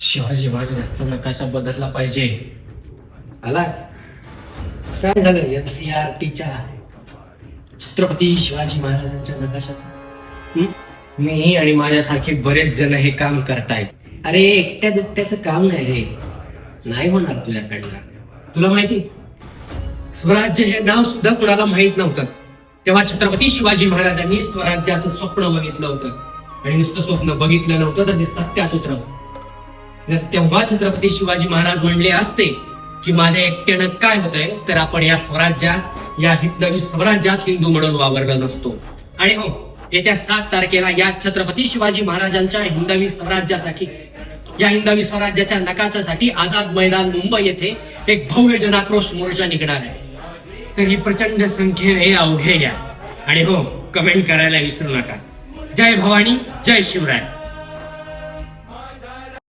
शिवाजी महाराजांचा नकाशा बदलला पाहिजे. आलात? काय झालं NCERTच्या छत्रपती शिवाजी महाराजांच्या नकाशाचं? मी आणि माझ्यासारखे बरेच जण हे काम करतायत. अरे एकट्या दुकट्याचं काम नाही रे, नाही होणार तुझ्याकडनं. तुला माहिती स्वराज्य हे नाव सुद्धा कुणाला माहित नव्हतं. तेव्हा छत्रपती शिवाजी महाराजांनी स्वराज्याचं स्वप्न बघितलं होतं. आणि नुसतं स्वप्न बघितलं नव्हतं तर ते सत्यात उतरवलं. जर तेव्हा छत्रपती शिवाजी महाराज म्हणले असते की माझ्या एकट्यानं काय होतंय, तर आपण या स्वराज्यात, या हिंदवी स्वराज्यात हिंदू म्हणून वावरलो नसतो. आणि हो, येत्या 7 तारखेला या छत्रपती शिवाजी महाराजांच्या हिंदवी स्वराज्यासाठी, या हिंदवी स्वराज्याच्या नकाशासाठी आझाद मैदान मुंबई येथे एक भव्य जनाक्रोश मोर्चा निघणार आहे. तर ही प्रचंड संख्येने अवघे या. आणि हो, कमेंट करायला विसरू नका. जय भवानी, जय शिवराय.